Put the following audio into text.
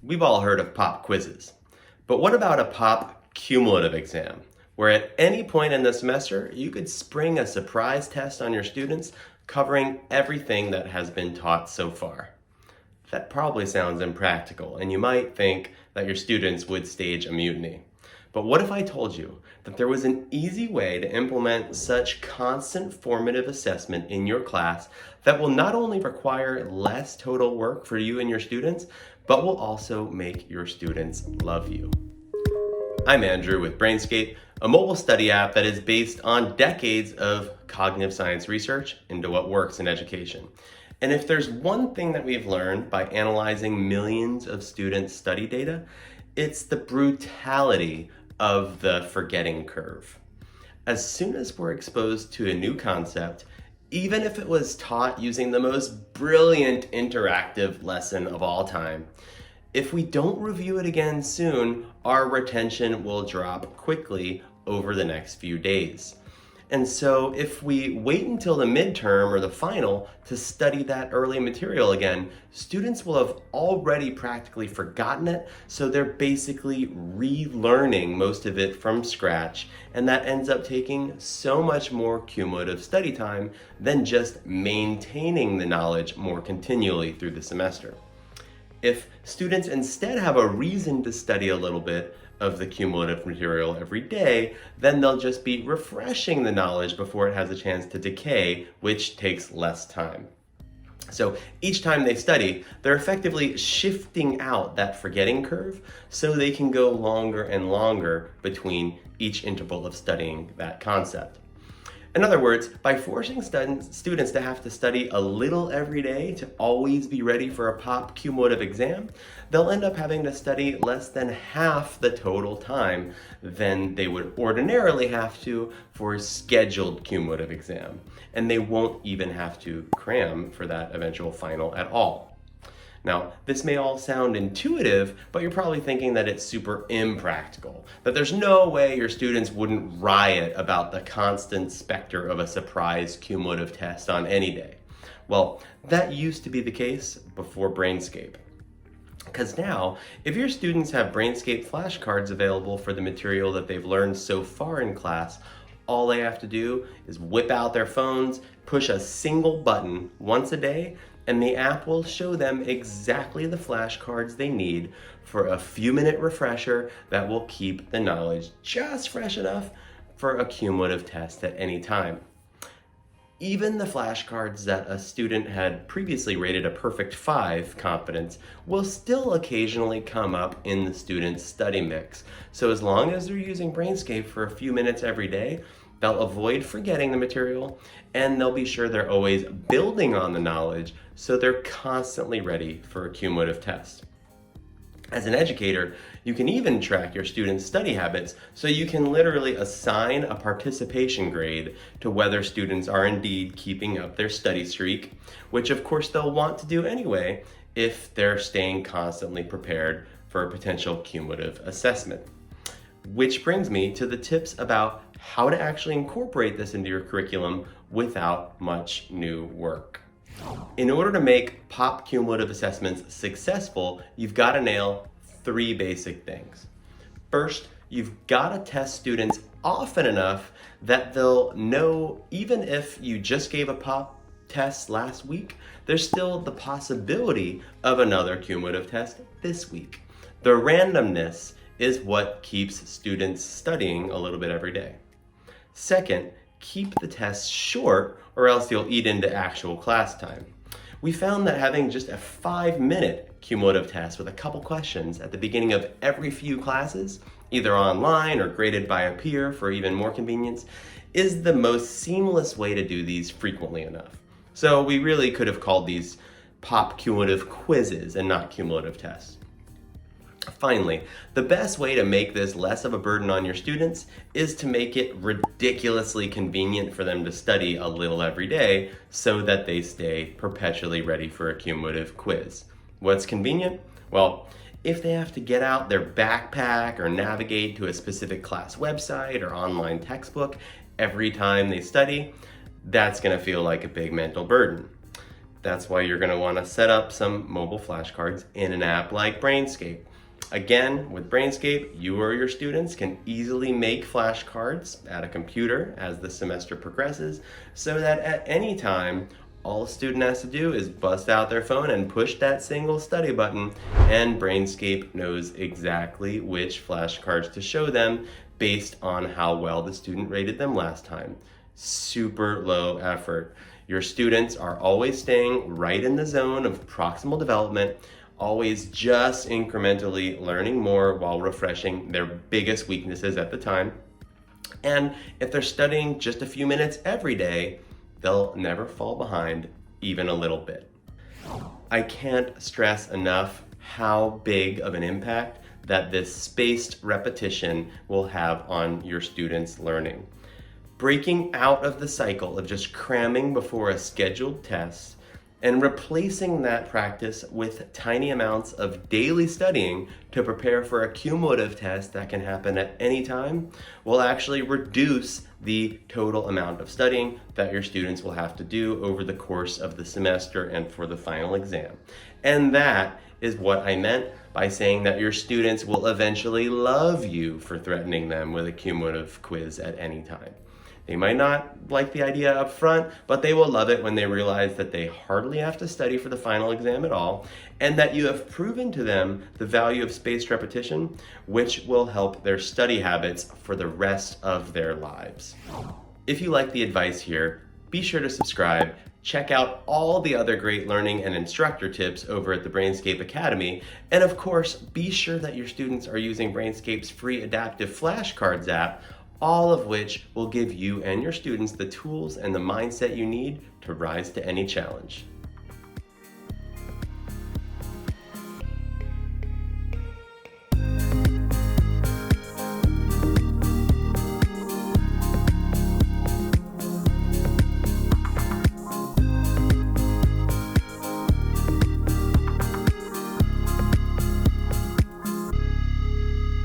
We've all heard of pop quizzes, but what about a pop cumulative exam, where at any point in the semester, you could spring a surprise test on your students covering everything that has been taught so far? That probably sounds impractical, and you might think that your students would stage a mutiny. But what if I told you that there was an easy way to implement such constant formative assessment in your class that will not only require less total work for you and your students, but will also make your students love you? I'm Andrew with Brainscape, a mobile study app that is based on decades of cognitive science research into what works in education. And if there's one thing that we've learned by analyzing millions of students' study data, it's the brutality of the forgetting curve. As soon as we're exposed to a new concept, even if it was taught using the most brilliant interactive lesson of all time, if we don't review it again soon, our retention will drop quickly over the next few days. And so if we wait until the midterm or the final to study that early material again, students will have already practically forgotten it, so they're basically relearning most of it from scratch, and that ends up taking so much more cumulative study time than just maintaining the knowledge more continually through the semester. If students instead have a reason to study a little bit of the cumulative material every day, then they'll just be refreshing the knowledge before it has a chance to decay, which takes less time. So each time they study, they're effectively shifting out that forgetting curve so they can go longer and longer between each interval of studying that concept. In other words, by forcing students to have to study a little every day to always be ready for a pop cumulative exam, they'll end up having to study less than half the total time than they would ordinarily have to for a scheduled cumulative exam. And they won't even have to cram for that eventual final at all. Now, this may all sound intuitive, but you're probably thinking that it's super impractical, that there's no way your students wouldn't riot about the constant specter of a surprise cumulative test on any day. Well, that used to be the case before Brainscape. Because now, if your students have Brainscape flashcards available for the material that they've learned so far in class, all they have to do is whip out their phones, push a single button once a day, and the app will show them exactly the flashcards they need for a few-minute refresher that will keep the knowledge just fresh enough for a cumulative test at any time. Even the flashcards that a student had previously rated a perfect 5 confidence will still occasionally come up in the student's study mix. So as long as they're using Brainscape for a few minutes every day, they'll avoid forgetting the material, and they'll be sure they're always building on the knowledge so they're constantly ready for a cumulative test. As an educator, you can even track your students' study habits so you can literally assign a participation grade to whether students are indeed keeping up their study streak, which of course they'll want to do anyway if they're staying constantly prepared for a potential cumulative assessment. Which brings me to the tips about how to actually incorporate this into your curriculum without much new work. In order to make pop cumulative assessments successful, you've got to nail 3 basic things. First, you've got to test students often enough that they'll know even if you just gave a pop test last week, there's still the possibility of another cumulative test this week. The randomness is what keeps students studying a little bit every day. Second, keep the tests short or else you'll eat into actual class time. We found that having just a 5-minute cumulative test with a couple questions at the beginning of every few classes, either online or graded by a peer for even more convenience, is the most seamless way to do these frequently enough. So we really could have called these pop cumulative quizzes and not cumulative tests. Finally, the best way to make this less of a burden on your students is to make it ridiculously convenient for them to study a little every day so that they stay perpetually ready for a cumulative quiz. What's convenient? Well, if they have to get out their backpack or navigate to a specific class website or online textbook every time they study, that's going to feel like a big mental burden. That's why you're going to want to set up some mobile flashcards in an app like Brainscape. Again, with Brainscape, you or your students can easily make flashcards at a computer as the semester progresses, so that at any time, all a student has to do is bust out their phone and push that single study button, and Brainscape knows exactly which flashcards to show them based on how well the student rated them last time. Super low effort. Your students are always staying right in the zone of proximal development, always just incrementally learning more while refreshing their biggest weaknesses at the time. And if they're studying just a few minutes every day, they'll never fall behind even a little bit. I can't stress enough how big of an impact that this spaced repetition will have on your students' learning. Breaking out of the cycle of just cramming before a scheduled test and replacing that practice with tiny amounts of daily studying to prepare for a cumulative test that can happen at any time will actually reduce the total amount of studying that your students will have to do over the course of the semester and for the final exam. And that is what I meant by saying that your students will eventually love you for threatening them with a cumulative quiz at any time. They might not like the idea up front, but they will love it when they realize that they hardly have to study for the final exam at all, and that you have proven to them the value of spaced repetition, which will help their study habits for the rest of their lives. If you like the advice here, be sure to subscribe. Check out all the other great learning and instructor tips over at the Brainscape Academy. And of course, be sure that your students are using Brainscape's free adaptive flashcards app, all of which will give you and your students the tools and the mindset you need to rise to any challenge.